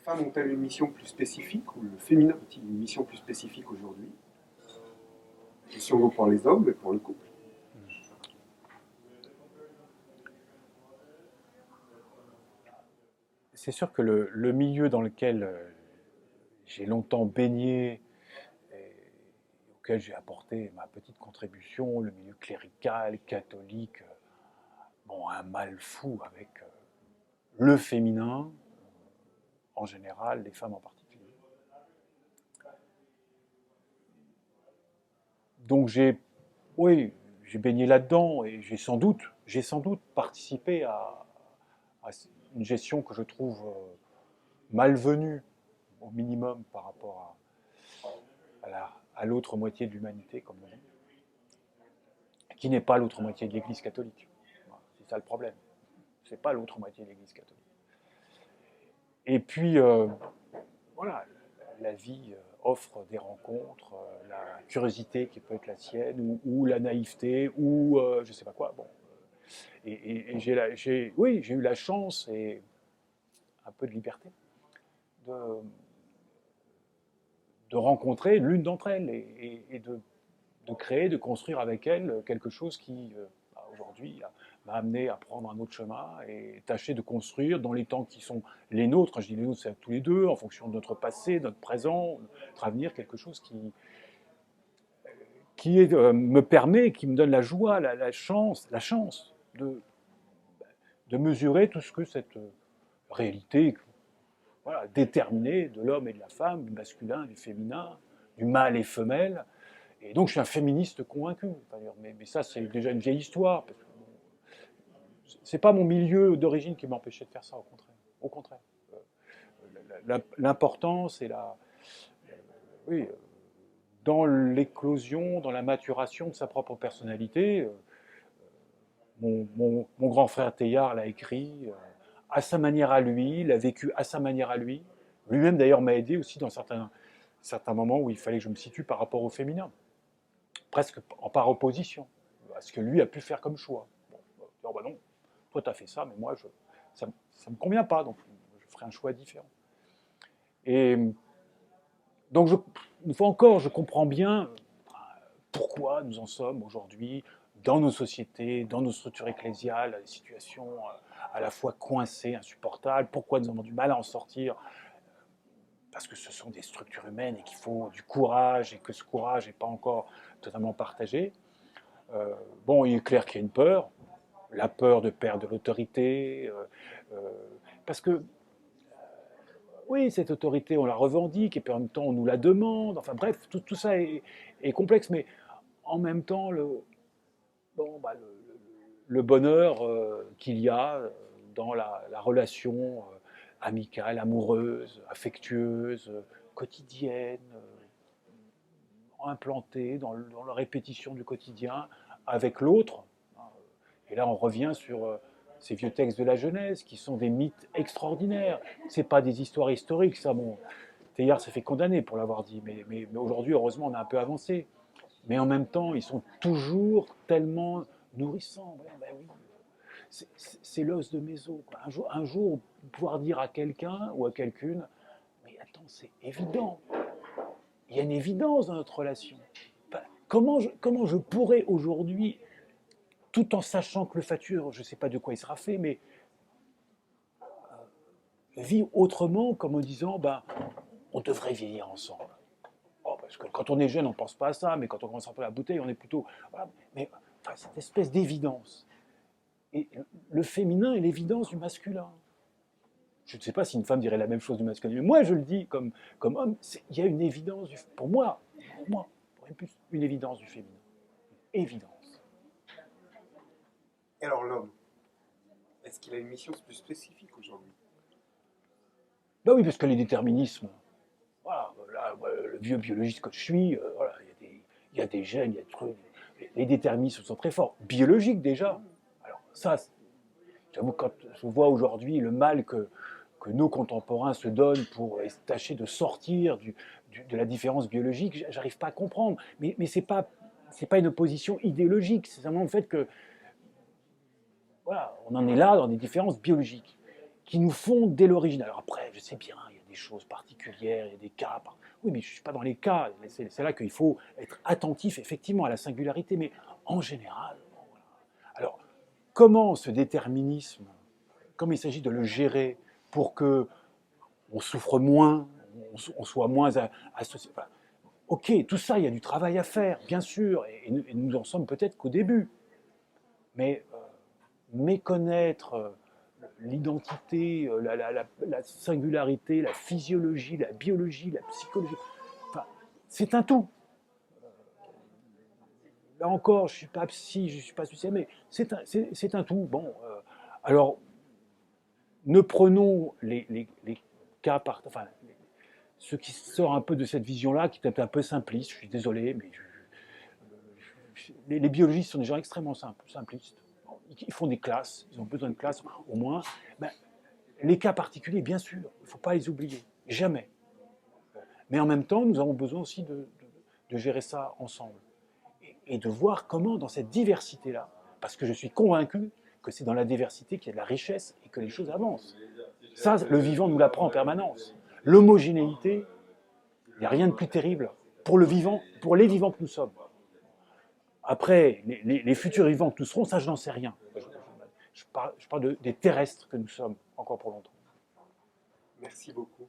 femmes ont-elles une mission plus spécifique ou le féminin a-t-il une mission plus spécifique aujourd'hui? Question vaut pour les hommes, mais pour le couple. C'est sûr que le milieu dans lequel j'ai longtemps baigné et auquel j'ai apporté ma petite contribution, le milieu clérical, catholique, bon, un mal fou avec le féminin, en général, les femmes en particulier. Donc oui, j'ai baigné là-dedans et j'ai sans doute participé à une gestion que je trouve malvenue, au minimum, par rapport à l'autre moitié de l'humanité, comme on dit, qui n'est pas l'autre moitié de l'Église catholique. C'est ça le problème. C'est pas l'autre moitié de l'Église catholique. Et puis, voilà, la vie offre des rencontres, la curiosité qui peut être la sienne, ou la naïveté, ou je sais pas quoi. Bon. Et oui, j'ai eu la chance et un peu de liberté de, de rencontrer l'une d'entre elles et de créer, de construire avec elle quelque chose qui, aujourd'hui, m'a amené à prendre un autre chemin et tâcher de construire dans les temps qui sont les nôtres. Je dis les nôtres, c'est à tous les deux, en fonction de notre passé, de notre présent, notre avenir, quelque chose qui me permet, qui me donne la joie, la chance de mesurer tout ce que cette réalité, voilà, déterminée de l'homme et de la femme, du masculin, du féminin, du mâle et femelle. Et donc je suis un féministe convaincu. Mais ça, c'est déjà une vieille histoire. C'est pas mon milieu d'origine qui m'empêchait de faire ça, au contraire. Au contraire. L'importance et oui, dans l'éclosion, dans la maturation de sa propre personnalité. Mon grand frère Teilhard l'a écrit à sa manière à lui, l'a vécu à sa manière à lui. Lui-même d'ailleurs m'a aidé aussi dans certains moments où il fallait que je me situe par rapport au féminin, presque par opposition à ce que lui a pu faire comme choix. Bon, oh bah non, toi tu as fait ça, mais moi ça ne me convient pas, donc je ferai un choix différent. Et donc une fois encore, je comprends bien pourquoi nous en sommes aujourd'hui dans nos sociétés, dans nos structures ecclésiales, des situations à la fois coincées, insupportables, pourquoi nous avons du mal à en sortir, parce que ce sont des structures humaines et qu'il faut du courage et que ce courage n'est pas encore totalement partagé. Bon, il est clair qu'il y a une peur, la peur de perdre l'autorité, parce que oui, cette autorité, on la revendique et puis en même temps on nous la demande, enfin bref, tout ça est complexe, mais en même temps, bon, le bonheur qu'il y a dans la relation amicale, amoureuse, affectueuse, quotidienne, implantée dans la répétition du quotidien avec l'autre. Et là, on revient sur ces vieux textes de la Genèse qui sont des mythes extraordinaires. Ce n'est pas des histoires historiques, ça. Bon, Teilhard s'est fait condamner pour l'avoir dit, mais aujourd'hui, heureusement, on a un peu avancé. Mais en même temps, ils sont toujours tellement nourrissants. Ben oui, c'est l'os de mes os. Un jour, pouvoir dire à quelqu'un ou à quelqu'une, mais attends, c'est évident. Il y a une évidence dans notre relation. Enfin, comment je pourrais aujourd'hui, tout en sachant que le facture, je ne sais pas de quoi il sera fait, mais vivre autrement, comme en disant, ben, on devrait vieillir ensemble. Oh, parce que quand on est jeune, on ne pense pas à ça, mais quand on commence un peu la bouteille, on est plutôt. Voilà. Mais enfin, cette espèce d'évidence. Et le féminin est l'évidence du masculin. Je ne sais pas si une femme dirait la même chose du masculin, mais moi je le dis comme homme, il y a une évidence, pour moi, une évidence du féminin. Évidence. Et alors l'homme, est-ce qu'il a une mission plus spécifique aujourd'hui? Ben oui, parce que les déterminismes, voilà, là, le vieux biologiste que je suis, voilà, il y a des gènes, il y a des trucs. Les déterminismes sont très forts, biologiques déjà. Alors ça, j'avoue, quand je vois aujourd'hui le mal que nos contemporains se donnent pour tâcher de sortir de la différence biologique, j'arrive pas à comprendre. Mais c'est pas une opposition idéologique, c'est simplement le fait que, voilà, on en est là dans des différences biologiques qui nous font dès l'origine. Alors après, je sais bien, il y a des choses particulières, il y a des cas. Oui, mais je ne suis pas dans les cas. C'est là qu'il faut être attentif, effectivement, à la singularité, mais en général. Bon, voilà. Alors, comment ce déterminisme, comme il s'agit de le gérer pour que on souffre moins, on soit moins associé. Enfin, ok, tout ça, il y a du travail à faire, bien sûr, et nous en sommes peut-être qu'au début. Mais méconnaître l'identité, la singularité, la physiologie, la biologie, la psychologie, enfin, c'est un tout. Là encore, je ne suis pas psy, je ne suis pas suicide, mais c'est un tout. Bon, alors, ne prenons les cas par... Enfin, ce qui sort un peu de cette vision-là, qui est peut-être un peu simpliste, je suis désolé, mais les biologistes sont des gens extrêmement simplistes. Ils font des classes, ils ont besoin de classes au moins. Ben, les cas particuliers, bien sûr, il ne faut pas les oublier, jamais. Mais en même temps, nous avons besoin aussi de gérer ça ensemble. Et de voir comment, dans cette diversité-là, parce que je suis convaincu que c'est dans la diversité qu'il y a de la richesse et que les choses avancent. Ça, le vivant nous l'apprend en permanence. L'homogénéité, il n'y a rien de plus terrible pour le vivant, pour les vivants que nous sommes. Après, les futurs vivants que nous serons, ça, je n'en sais rien. Je parle des terrestres que nous sommes encore pour longtemps. Merci beaucoup.